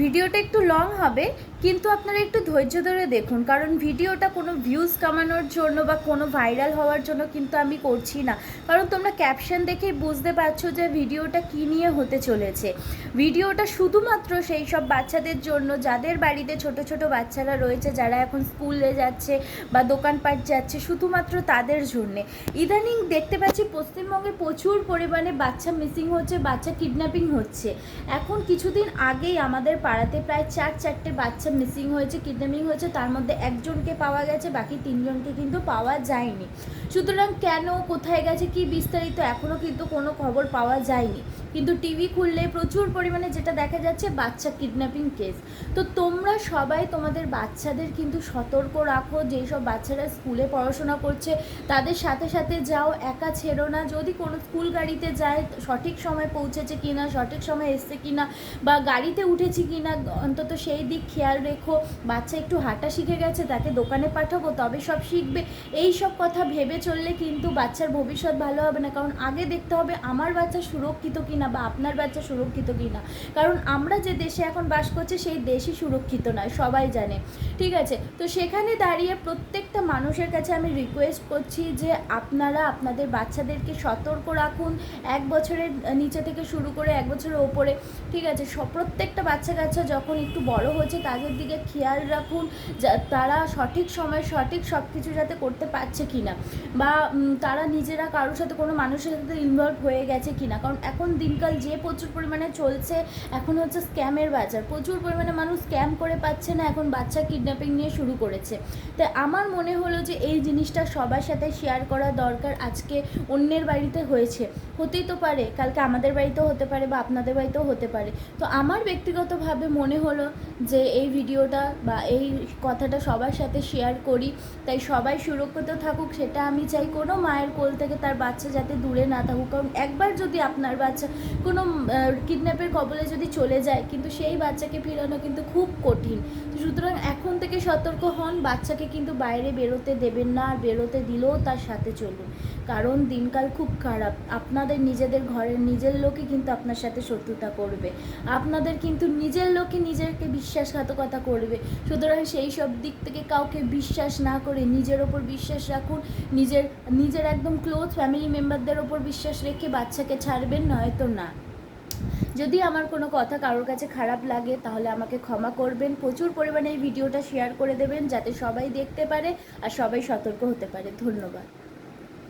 ভিডিওটা একটু লং হবে, কিন্তু আপনারা একটু ধৈর্য ধরে দেখুন, কারণ ভিডিওটা কোনো ভিউজ কামানোর জন্য বা কোনো ভাইরাল হওয়ার জন্য কিন্তু আমি করছি না। কারণ তোমরা ক্যাপশন দেখেই বুঝতে পারছো যে ভিডিওটা কী নিয়ে হতে চলেছে। ভিডিওটা শুধুমাত্র সেই সব বাচ্চাদের জন্য যাদের বাড়িতে ছোট ছোট বাচ্চারা রয়েছে, যারা এখন স্কুলে যাচ্ছে বা দোকানপাট যাচ্ছে, শুধুমাত্র তাদের জন্যে। ইদানিং দেখতে পাচ্ছি পশ্চিমবঙ্গে প্রচুর পরিমাণে বাচ্চা মিসিং হচ্ছে, বাচ্চা কিডন্যাপিং হচ্ছে। এখন কিছুদিন আগেই আমাদের পাড়াতে প্রায় চারটে বাচ্চা মিসিং হয়েছে, কিডন্যাপিং হয়েছে। তার মধ্যে একজনকে পাওয়া গেছে, বাকি 3জনকে কিন্তু পাওয়া যায়নি। সুতরাং কেন, কোথায় গেছে, কি বিস্তারিত এখনও কিন্তু কোনো খবর পাওয়া যায়নি। কিন্তু টিভি খুললে প্রচুর পরিমাণে যেটা দেখা যাচ্ছে বাচ্চা কিডন্যাপিং কেস। তো তোমরা সবাই তোমাদের বাচ্চাদের কিন্তু সতর্ক রাখো। যেই সব বাচ্চারা স্কুলে পড়াশোনা করছে তাদের সাথে সাথে যাও, একা ছেড়ো না। যদি কোনো স্কুল গাড়িতে যায় সঠিক সময় পৌঁছেছে কিনা, সঠিক সময় এসছে কিনা, বা গাড়িতে উঠেছি কিনা, অন্তত সেই দিক খেয়াল রেখো। বাচ্চা একটু হাঁটা শিখে গেছে, তাকে দোকানে পাঠাবো তবে সব শিখবে, এই সব কথা ভেবে চললে কিন্তু বাচ্চার ভবিষ্যৎ ভালো হবে না। কারণ আগে দেখতে হবে আমার বাচ্চা সুরক্ষিত কিনা বা আপনার বাচ্চা সুরক্ষিত কিনা। কারণ আমরা যে দেশে এখন বাস করছি সেই দেশই সুরক্ষিত নয়, সবাই জানে। ঠিক আছে, তো সেখানে দাঁড়িয়ে প্রত্যেকটা মানুষের কাছে আমি রিকোয়েস্ট করছি যে আপনারা আপনাদের বাচ্চাদেরকে সতর্ক রাখুন। 1 বছরের নিচে থেকে শুরু করে 1 বছরের ওপরে, ঠিক আছে, প্রত্যেকটা বাচ্চা কাচ্চা যখন একটু বড় হচ্ছে তাদের দিকে খেয়াল রাখুন, তারা সঠিক সময় সঠিক সব কিছু যাতে করতে পারছে কিনা, বা তারা নিজেরা কারোর সাথে কোনো মানুষের সাথে ইনভলভ হয়ে গেছে কিনা। কারণ এখন দিনকাল যে প্রচুর পরিমাণে চলছে, এখন হচ্ছে স্ক্যামের বাজার। প্রচুর পরিমাণে মানুষ স্ক্যাম করে পাচ্ছে না, এখন বাচ্চা কিডন্যাপিং নিয়ে শুরু করেছে। তাই আমার মনে হলো যে এই জিনিসটা সবার সাথে শেয়ার করা দরকার। আজকে অন্যের বাড়িতে হয়েছে, হতেই তো পারে কালকে আমাদের বাড়িতেও হতে পারে বা আপনাদের বাড়িতেও হতে পারে। তো আমার ব্যক্তিগতভাবে মনে হলো যে এই ভিডিওটা বা এই কথাটা সবার সাথে শেয়ার করি। তাই সবাই সুরক্ষিত থাকুক সেটা আমি চাই। কোনো মায়ের কোল থেকে তার বাচ্চা যাতে দূরে না থাকুক। কারণ একবার যদি আপনার বাচ্চা কোনো কিডন্যাপের কবলে যদি চলে যায়, কিন্তু সেই বাচ্চাকে ফেরানো কিন্তু খুব কঠিন। সুতরাং এখন থেকে সতর্ক হন, বাচ্চাকে কিন্তু বাইরে বেরোতে দেবেন না, আর বেরোতে দিলেও তার সাথে চলুন। কারণ দিনকাল খুব খারাপ। আপনাদের নিজেদের ঘরের নিজের লোকই কিন্তু আপনার সাথে শত্রুতা করবে, আপনাদের কিন্তু নিজের লোকই নিজেকে বিশ্বাসঘাতকতা করবে। সুতরাং সেই সব দিক থেকে কাউকে বিশ্বাস না করে নিজের ওপর বিশ্বাস রাখুন। নিজের একদম ক্লোজ ফ্যামিলি মেম্বারদের ওপর বিশ্বাস রেখে বাচ্চাকে ছাড়বেন, নয়তো না। যদি আমার কোনো কথা কারোর কাছে খারাপ লাগে তাহলে আমাকে ক্ষমা করবেন। প্রচুর পরিমাণে এই ভিডিওটা শেয়ার করে দেবেন যাতে সবাই দেখতে পারে আর সবাই সতর্ক হতে পারে। ধন্যবাদ।